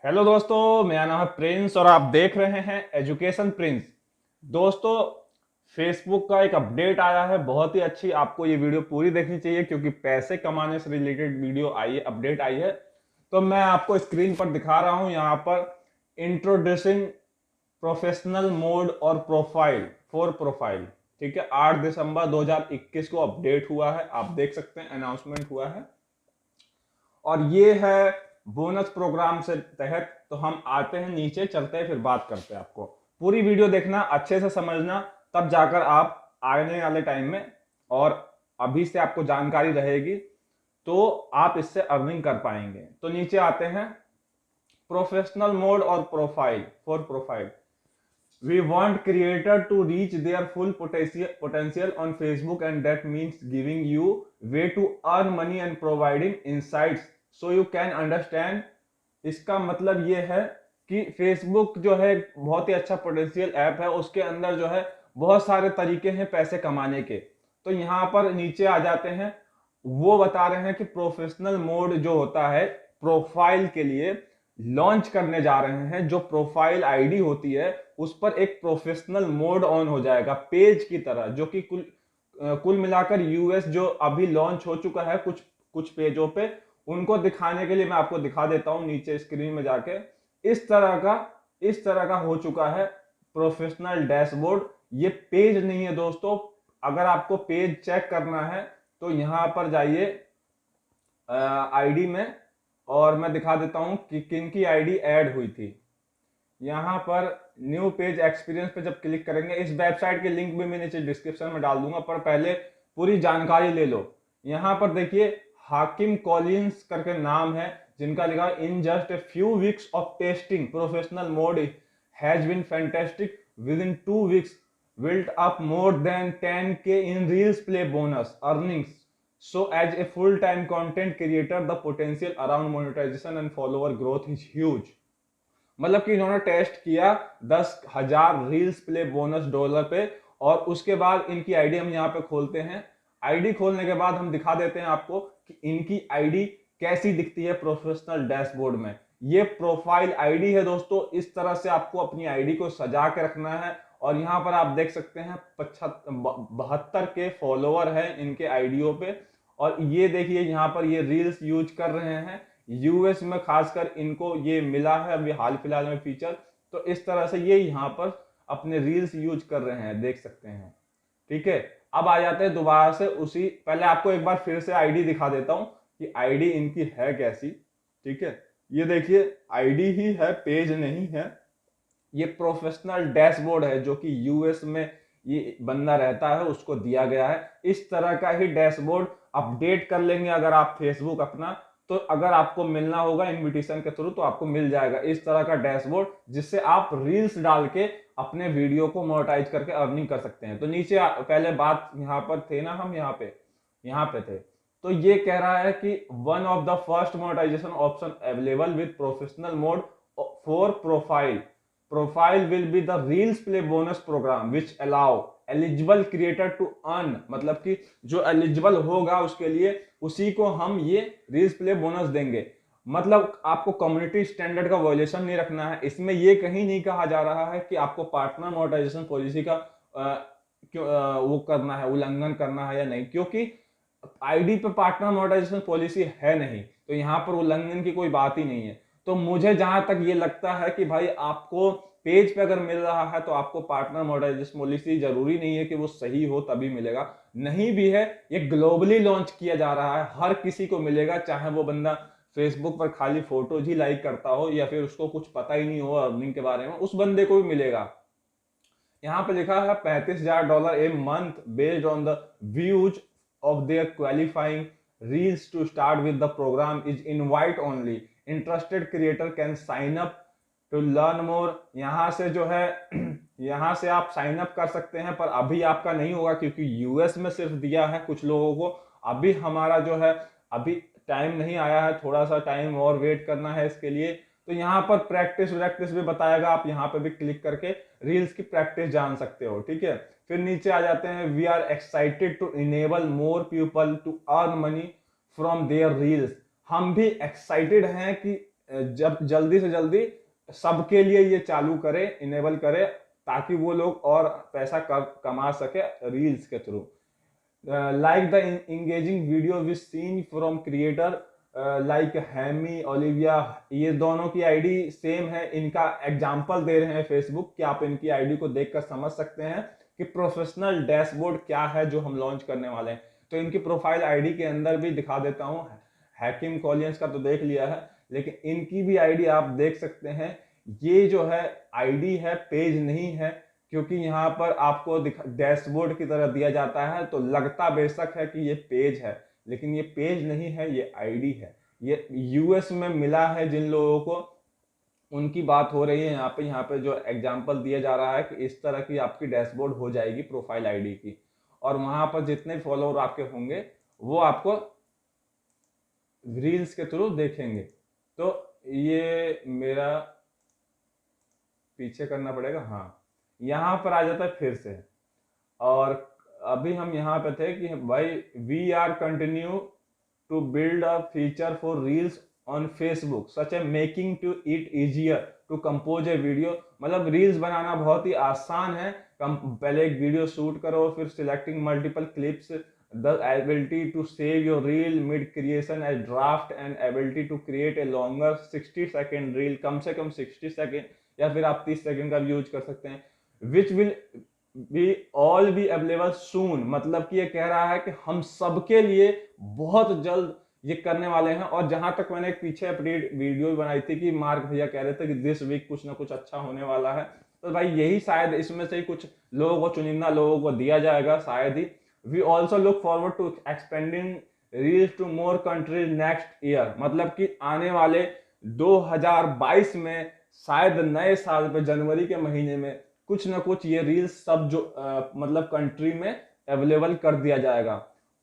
Hello दोस्तों, मेरा नाम है प्रिंस और आप देख रहे हैं एजुकेशन प्रिंस। दोस्तों, फेसबुक का एक अपडेट आया है, बहुत ही अच्छी। आपको ये वीडियो पूरी देखनी चाहिए क्योंकि पैसे कमाने से रिलेटेड वीडियो आई है, अपडेट आई है। तो मैं आपको स्क्रीन पर दिखा रहा हूं यहाँ पर इंट्रोड्यूसिंग प्रोफेशनल मोड और प्रोफाइल फॉर प्रोफाइल। ठीक है, 8 दिसंबर 2021 को अपडेट हुआ है, आप देख सकते हैं, अनाउंसमेंट हुआ है। और ये है बोनस प्रोग्राम से तहत। तो हम आते हैं नीचे, चलते हैं, फिर बात करते हैं। आपको पूरी वीडियो देखना, अच्छे से समझना, तब जाकर आप आने वाले टाइम में और अभी से आपको जानकारी रहेगी तो आप इससे अर्निंग कर पाएंगे। तो नीचे आते हैं, प्रोफेशनल मोड और profile for profile. We want creator to reach their full potential on Facebook, and that means giving you way to earn money and providing insights so you can understand। इसका मतलब ये है कि Facebook जो है बहुत ही अच्छा पोटेंशियल ऐप है, उसके अंदर जो है बहुत सारे तरीके हैं पैसे कमाने के। तो यहाँ पर नीचे आ जाते हैं, वो बता रहे हैं कि प्रोफेशनल मोड जो होता है प्रोफाइल के लिए लॉन्च करने जा रहे हैं। जो प्रोफाइल आईडी होती है उस पर एक प्रोफेशनल मोड ऑन हो जाएगा पेज की तरह, जो कि कुल मिलाकर यूएस जो अभी लॉन्च हो चुका है कुछ कुछ पेजों पे, उनको दिखाने के लिए मैं आपको दिखा देता हूं नीचे स्क्रीन में जाके। इस तरह का हो चुका है प्रोफेशनल डैशबोर्ड। ये पेज नहीं है दोस्तों। अगर आपको पेज चेक करना है तो यहां पर जाइए आईडी में, और मैं दिखा देता हूं कि किन की आईडी ऐड हुई थी। यहां पर न्यू पेज एक्सपीरियंस पे जब क्लिक करेंगे, इस वेबसाइट के लिंक भी मैं नीचे डिस्क्रिप्शन में डाल दूंगा, पर पहले पूरी जानकारी ले लो। यहां पर देखिए, हाकिम कॉलिंस करके नाम है जिनका लिखा in just a few weeks of testing professional mode has been fantastic with in 2 weeks built up more than 10K in reels play bonus earnings। So as a full-time content creator, the potential around monetization and follower growth is huge। मतलब कि इन्होंने test किया 10,000 reels play bonus dollar पे, और उसके बाद इनकी ID हम यहाँ पे खोलते हैं। आईडी खोलने के बाद हम दिखा देते हैं आपको कि इनकी आईडी कैसी दिखती है प्रोफेशनल डैशबोर्ड में। ये प्रोफाइल आईडी है दोस्तों। इस तरह से आपको अपनी आईडी को सजा के रखना है। और यहाँ पर आप देख सकते हैं 72 के फॉलोवर हैं इनके आईडियो पे। और ये देखिए यहाँ पर ये रील्स यूज कर रहे हैं, यूएस में खासकर इनको ये मिला है अभी हाल फिलहाल में फीचर। तो इस तरह से ये यहाँ पर अपने रील्स यूज कर रहे हैं, देख सकते हैं। ठीक है, अब आ जाते हैं दोबारा से उसी, पहले आपको एक बार फिर से आईडी दिखा देता हूं कि आईडी इनकी है कैसी। ठीक है, ये देखिए आईडी ही है, पेज नहीं है। ये प्रोफेशनल डैशबोर्ड है जो कि यूएस में ये बंदा रहता है, उसको दिया गया है। इस तरह का ही डैशबोर्ड अपडेट कर लेंगे अगर आप फेसबुक अपना, तो अगर आपको मिलना होगा इनविटेशन के थ्रू तो आपको मिल जाएगा इस तरह का डैशबोर्ड, जिससे आप रील्स डाल के अपने वीडियो को मोनेटाइज करके अर्निंग कर सकते हैं। तो नीचे पहले बात यहाँ पर थे ना, हम यहाँ पे थे। तो ये कह रहा है कि one of the first monetization option available with professional mode for profile. Profile will be the reels play bonus program which allow eligible creator to earn. मतलब कि जो एलिजिबल होगा उसके लिए उसी को हम ये रील्स प्ले बोनस देंगे। मतलब आपको कम्युनिटी स्टैंडर्ड का वायलेशन नहीं रखना है। इसमें ये कहीं नहीं कहा जा रहा है कि आपको पार्टनर मोनेटाइजेशन पॉलिसी का वो करना है, उल्लंघन करना है या नहीं, क्योंकि आईडी पे पार्टनर मोनेटाइजेशन पॉलिसी है नहीं, तो यहाँ पर उल्लंघन की कोई बात ही नहीं है। तो मुझे जहां तक ये लगता है कि भाई आपको पेज पे अगर मिल रहा है तो आपको पार्टनर मोनेटाइजेशन पॉलिसी जरूरी नहीं है कि वो सही हो तभी मिलेगा। नहीं भी है, ये ग्लोबली लॉन्च किया जा रहा है, हर किसी को मिलेगा, चाहे वो बंदा फेसबुक पर खाली फोटोज ही लाइक करता हो या फिर उसको कुछ पता ही नहीं हो अर्निंग के बारे में, उस बंदे को भी मिलेगा। यहाँ पे लिखा है $35,000 a month based on the views of their qualifying reels to start with the program is invite only। Interested creator can sign up to learn more। यहां से जो है यहां से आप साइन अप कर सकते हैं, पर अभी आपका नहीं होगा क्योंकि यूएस में सिर्फ दिया है कुछ लोगों को। अभी हमारा जो है अभी टाइम नहीं आया है, थोड़ा सा टाइम और वेट करना है इसके लिए। तो यहाँ पर प्रैक्टिस भी बताएगा, आप यहाँ पे भी क्लिक करके रील्स की प्रैक्टिस जान सकते हो। ठीक है, फिर नीचे आ जाते हैं, we are excited to enable more people to earn money from their reels. हम भी एक्साइटेड हैं कि जब जल्दी से जल्दी सबके लिए ये चालू करे, इनेबल करे, ताकि वो लोग और पैसा कमा सके रील्स के थ्रू। Like the engaging video which seen from creator like Hammy, Olivia, ये दोनों की आईडी सेम है। इनका एग्जांपल दे रहे हैं फेसबुक कि आप इनकी आईडी को देखकर समझ सकते हैं कि प्रोफेशनल डैशबोर्ड क्या है जो हम लॉन्च करने वाले हैं। तो इनकी प्रोफाइल आईडी के अंदर भी दिखा देता हूं। हैकिम कॉलियंस का तो देख लिया है, लेकिन इनकी भी आईडी आप देख सकते हैं। ये जो है आईडी है, पेज नहीं है, क्योंकि यहाँ पर आपको डैशबोर्ड की तरह दिया जाता है तो लगता बेशक है कि ये पेज है, लेकिन ये पेज नहीं है, ये आईडी है। ये यूएस में मिला है जिन लोगों को, उनकी बात हो रही है यहाँ पे जो एग्जांपल दिया जा रहा है कि इस तरह की आपकी डैशबोर्ड हो जाएगी प्रोफाइल आईडी की, और वहां पर जितने फॉलोअर आपके होंगे वो आपको रील्स के थ्रू देखेंगे। तो ये मेरा पीछे करना पड़ेगा, हाँ, यहाँ पर आ जाता है फिर से। और अभी हम यहाँ पे थे कि भाई we are continue to build a feature for reels on Facebook such a making to it easier to compose a video. मतलब रील्स बनाना बहुत ही आसान है। पहले एक वीडियो शूट करो, फिर selecting multiple clips, the ability to save your reel mid creation as draft, and ability to create a longer 60 second reel, कम से कम 60 सेकेंड, या फिर आप 30 सेकेंड का भी यूज कर सकते हैं। Which will be all be available सून, मतलब कि ये कह रहा है कि हम सबके लिए बहुत जल्द ये करने वाले हैं। और जहां तक मैंने एक पीछे अपडेट वीडियो बनाई थी कि मार्क भैया कह रहे थे कि दिस वीक कुछ ना कुछ अच्छा होने वाला है, तो भाई यही शायद इसमें से ही कुछ लोगों को, चुनिंदा लोगों को दिया जाएगा शायद ही। We also look forward to expanding reels to more countries next year, मतलब कि आने वाले 2022 में शायद नए साल पे जनवरी के महीने में कुछ ना कुछ ये रील्स सब जो मतलब कंट्री में अवेलेबल कर दिया जाएगा।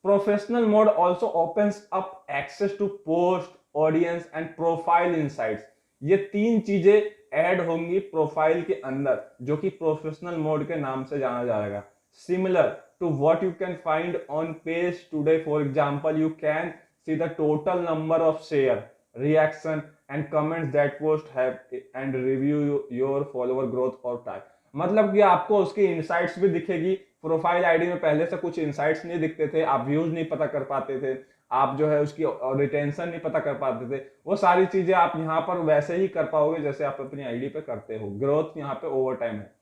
Professional mode also opens up access to post, audience and profile insights. ये तीन चीजें ऐड होंगी प्रोफाइल के अंदर, जो कि प्रोफेशनल मोड के नाम से जाना जाएगा। Similar to what you can find on page today, for example you can see the total number of share, reaction and comments that post have and review your follower growth और type. मतलब कि आपको उसकी insights भी दिखेगी। Profile ID में पहले से कुछ इनसाइट्स नहीं दिखते थे, आप व्यूज नहीं पता कर पाते थे, आप जो है उसकी रिटेंशन नहीं पता कर पाते थे, वो सारी चीजें आप यहाँ पर वैसे ही कर पाओगे जैसे आप अपनी आईडी पे करते हो। ग्रोथ यहाँ पे ओवर टाइम है।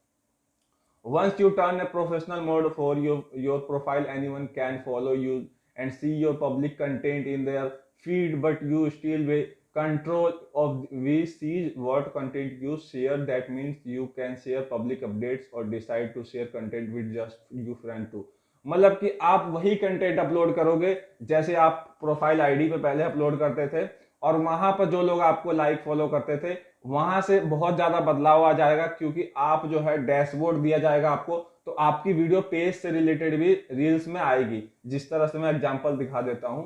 Once you turn a professional mode for your profile, anyone can follow you and see your public content in their feed, but you still will control of we see what content you share. That means you can share public updates or decide to share content with just you friend too. मतलब कि आप वही content upload करोगे जैसे आप profile ID पे पहले upload करते थे, और वहां पर जो लोग आपको लाइक फॉलो करते थे वहां से बहुत ज्यादा बदलाव आ जाएगा, क्योंकि आप जो है डैशबोर्ड दिया जाएगा आपको, तो आपकी वीडियो पेज से रिलेटेड भी रील्स में आएगी। जिस तरह से मैं एग्जांपल दिखा देता हूं,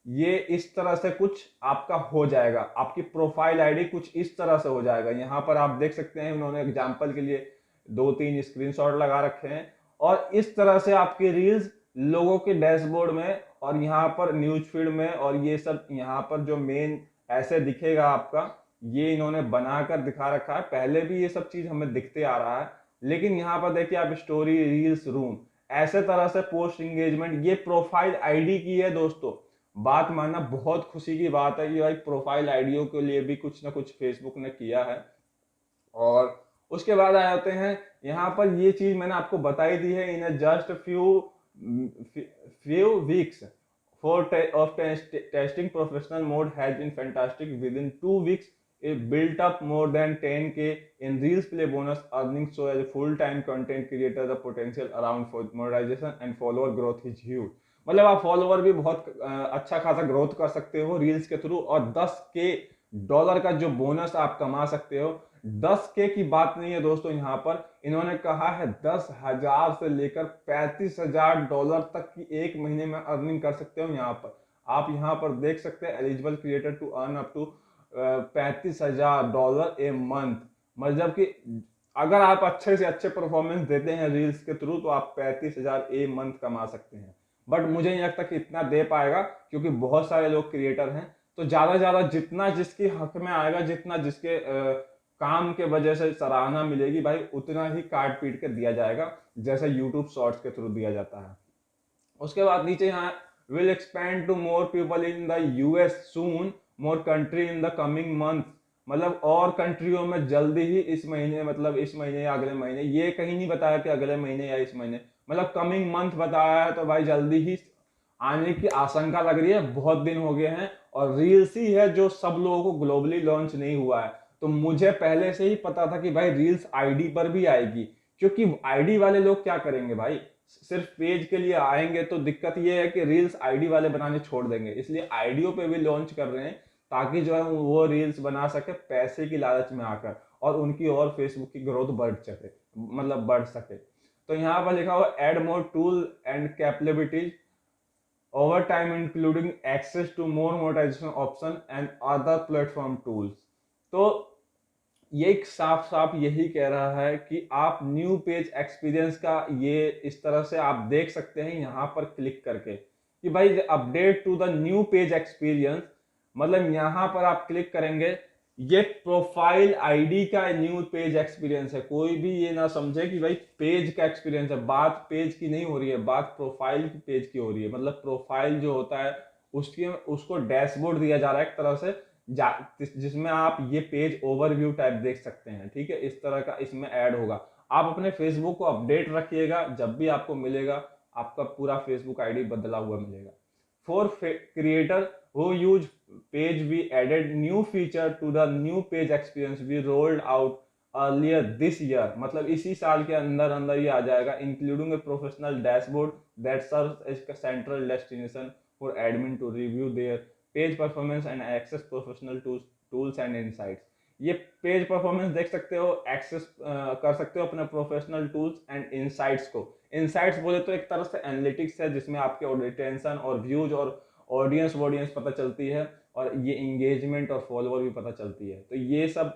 ये इस तरह से कुछ आपका हो जाएगा, आपकी प्रोफाइल आईडी कुछ इस तरह से हो जाएगा। यहां पर आप देख सकते हैं उन्होंने एग्जांपल के लिए 2-3 स्क्रीनशॉट लगा रखे हैं, और इस तरह से आपकी रील्स लोगों के डैशबोर्ड में और यहाँ पर न्यूज फीड में और ये सब यहाँ पर जो मेन ऐसे दिखेगा आपका, ये इन्होंने बनाकर दिखा रखा है। पहले भी ये सब चीज हमें दिखते आ रहा है, लेकिन यहाँ पर देखिए आप स्टोरी, रील्स, रूम, ऐसे तरह से पोस्ट एंगेजमेंट, ये प्रोफाइल आईडी की है दोस्तों। बात मानना बहुत खुशी की बात है कि भाई प्रोफाइल आईडियों के लिए भी कुछ ना कुछ फेसबुक ने किया है। और उसके बाद आ जाते हैं यहाँ पर, ये चीज मैंने आपको बताई दी है, in just few weeks of testing professional mode has been fantastic. Within 2 weeks it built up more than 10K in Reels Play bonus earnings. So as a full-time content creator, the potential around for monetization and follower growth is huge. मतलब आप follower भी बहुत अच्छा खासा growth कर सकते हो reels के थ्रू, और $10K का जो बोनस आप कमा सकते हो। 10K की बात नहीं है दोस्तों, यहाँ पर इन्होंने कहा है 10,000 से लेकर $35,000 तक की एक महीने में अर्निंग कर सकते हो। यहाँ पर आप यहाँ पर देख सकते हैं eligible creator to earn up to $35,000 a month. मतलब कि अगर आप अच्छे से अच्छे परफॉर्मेंस देते हैं रील्स के थ्रू तो आप 35,000 ए मंथ कमा सकते हैं। बट मुझे नहीं लगता कि इतना दे पाएगा, क्योंकि बहुत सारे लोग क्रिएटर हैं, तो ज्यादा जितना जिसके हक में आएगा, जितना जिसके काम के वजह से सराहना मिलेगी भाई, उतना ही काट पीट के दिया जाएगा, जैसे यूट्यूब शॉर्ट्स के थ्रू दिया जाता है। उसके बाद नीचे यहाँ will expand to more people in the US soon, more country in the coming month, मतलब और कंट्रियों में जल्दी ही इस महीने, मतलब इस महीने या अगले महीने, ये कहीं नहीं बताया कि अगले महीने या इस महीने, मतलब कमिंग मंथ बताया है, तो भाई जल्दी ही आने की आशंका लग रही है, बहुत दिन हो गए हैं। और रील्स ही है जो सब लोगों को ग्लोबली लॉन्च नहीं हुआ है, तो मुझे पहले से ही पता था कि भाई रील्स आईडी पर भी आएगी, क्योंकि आईडी वाले लोग क्या करेंगे भाई, सिर्फ पेज के लिए आएंगे, तो दिक्कत ये है कि रील्स आईडी वाले बनाने छोड़ देंगे, इसलिए आईडियो पे भी लॉन्च कर रहे हैं, ताकि जो है वो रील्स बना सके पैसे की लालच में आकर, और उनकी और फेसबुक की ग्रोथ बढ़ सके, मतलब बढ़ सके। तो यहाँ पर लिखा हुआ add more tool and capabilities over time including access to more monetization option and other platform tools। तो ये साफ साफ यही कह रहा है कि आप न्यू पेज एक्सपीरियंस का ये इस तरह से आप देख सकते हैं यहाँ पर क्लिक करके कि भाई update to the new page experience, मतलब यहाँ पर आप क्लिक करेंगे, ये प्रोफाइल आईडी का न्यू पेज एक्सपीरियंस है। कोई भी ये ना समझे कि भाई पेज का एक्सपीरियंस है, बात पेज की नहीं हो रही है, बात प्रोफाइल की पेज की हो रही है। मतलब प्रोफाइल जो होता है उसको डैशबोर्ड दिया जा रहा है एक तरह से, जिसमें आप ये पेज ओवरव्यू टाइप देख सकते हैं। ठीक है, इस तरह का इसमें ऐड होगा। आप अपने फेसबुक को अपडेट रखिएगा, जब भी आपको मिलेगा आपका पूरा फेसबुक आईडी बदला हुआ मिलेगा। For creator who use page, we added new feature to the new page experience we rolled out earlier this year, मतलब इसी साल के अंदर अंदर ये आ जाएगा, including a professional dashboard that serves as a central destination for admin to review their page performance and access professional tools and insights. ये पेज परफॉर्मेंस देख सकते हो, एक्सेस कर सकते हो अपने प्रोफेशनल टूल्स एंड इनसाइट्स को। इनसाइट्स बोले तो एक तरह से एनालिटिक्स है, जिसमें आपके रिटेंशन और व्यूज और ऑडियंस पता चलती है, और ये इंगेजमेंट और फॉलोअर भी पता चलती है। तो ये सब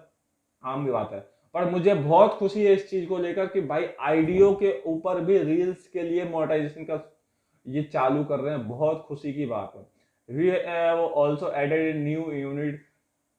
आम बात है, पर मुझे बहुत खुशी है इस चीज को लेकर कि भाई आईडियो के ऊपर भी रील्स के लिए मोनेटाइजेशन का ये चालू कर रहे हैं, बहुत खुशी की बात है। We have also added a new unit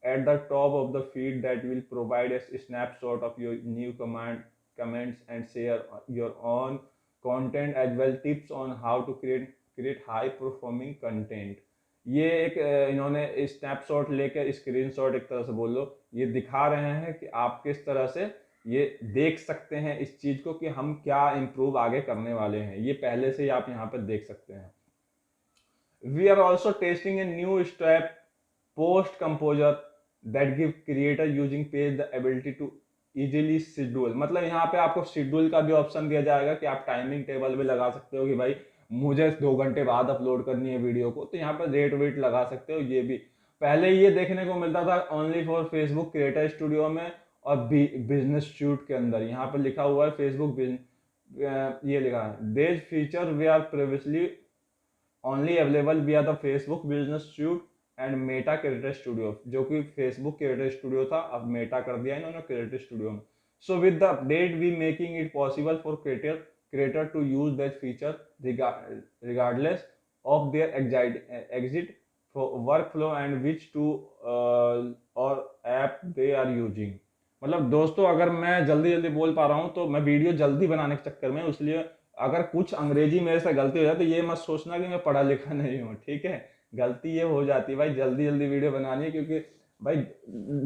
at the top of the feed that will provide a snapshot of your new comments and share your own content as well tips on how to create high performing content। ये एक इन्होंने snapshot लेकर screenshot एक तरह से बोल लो, ये दिखा रहे हैं कि आप किस तरह से ये देख सकते हैं इस चीज को कि हम क्या इम्प्रूव आगे करने वाले हैं, ये पहले से ही आप यहाँ पर देख सकते हैं। We are also testing a new step post composer that give creator using page the ability to easily schedule। मतलब यहाँ पे आपको शेड्यूल का भी ऑप्शन दिया जाएगा कि आप टाइमिंग टेबल भी लगा सकते हो कि भाई मुझे 2 घंटे बाद अपलोड करनी है वीडियो को, तो यहाँ पे रेट वेट लगा सकते हो। ये भी पहले ये देखने को मिलता था only for Facebook creator studio में और बिजनेस शूट के अंदर। यहाँ पर लिखा हुआ है फेसबुक ये लिखा है these feature we are previously only available via the Facebook business suite and Meta creator studio, जो कि फेसबुक क्रिएटर स्टूडियो था, अब मेटा कर दिया इन्होंने क्रिएटर स्टूडियो में। So with the update we making it possible for creator to use that feature regardless of their exit work flow and which to or app they are using. मतलब दोस्तों अगर मैं जल्दी जल्दी बोल पा रहा हूँ तो मैं वीडियो जल्दी बनाने के चक्कर में, इसलिए अगर कुछ अंग्रेजी मेरे से गलती हो जाए तो ये मत सोचना कि मैं पढ़ा लिखा नहीं हूँ। ठीक है, गलती ये हो जाती है भाई, जल्दी जल्दी वीडियो बनानी है, क्योंकि भाई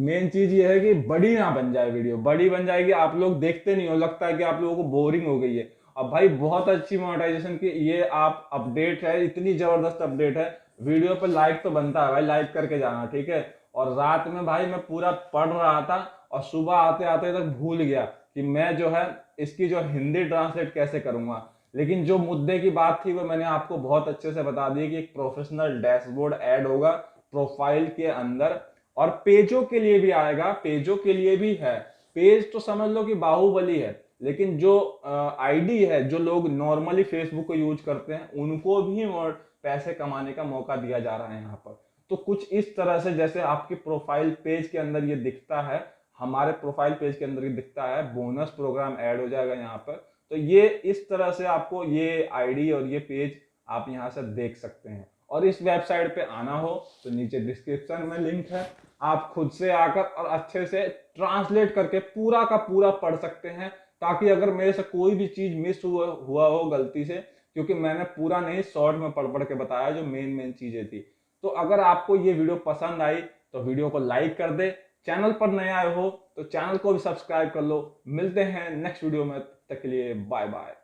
मेन चीज ये है कि बड़ी ना बन जाए वीडियो, बड़ी बन जाएगी आप लोग देखते नहीं हो, लगता है कि आप लोगों को बोरिंग हो गई है। अब भाई बहुत अच्छी मोनेटाइजेशन की ये आप अपडेट है, इतनी जबरदस्त अपडेट है, वीडियो पर लाइक तो बनता है भाई, लाइक करके जाना। ठीक है, और रात में भाई मैं पूरा पढ़ रहा था और सुबह आते आते तक भूल गया कि मैं जो है इसकी जो हिंदी ट्रांसलेट कैसे करूंगा, लेकिन जो मुद्दे की बात थी वो मैंने आपको बहुत अच्छे से बता दी कि एक प्रोफेशनल डैशबोर्ड ऐड होगा प्रोफाइल के अंदर, और पेजों के लिए भी आएगा, पेजों के लिए भी है। पेज तो समझ लो कि बाहुबली है, लेकिन जो आईडी है, जो लोग नॉर्मली फेसबुक को यूज करते हैं, उनको भी पैसे कमाने का मौका दिया जा रहा है यहाँ पर। तो कुछ इस तरह से जैसे आपके प्रोफाइल पेज के अंदर ये दिखता है, हमारे प्रोफाइल पेज के अंदर ये दिखता है, बोनस प्रोग्राम ऐड हो जाएगा यहाँ पर। तो ये इस तरह से आपको ये आईडी और ये पेज आप यहाँ से देख सकते हैं। और इस वेबसाइट पे आना हो तो नीचे डिस्क्रिप्शन में लिंक है, आप खुद से आकर और अच्छे से ट्रांसलेट करके पूरा का पूरा पढ़ सकते हैं, ताकि अगर मेरे से कोई भी चीज मिस हुआ हो गलती से, क्योंकि मैंने पूरा नहीं शॉर्ट में पढ़ पढ़ के बताया जो मेन मेन चीजें थी। तो अगर आपको ये वीडियो पसंद आई तो वीडियो को लाइक कर दे, चैनल पर नए आए हो तो चैनल को भी सब्सक्राइब कर लो। मिलते हैं नेक्स्ट वीडियो में, तब तक के लिए बाय बाय।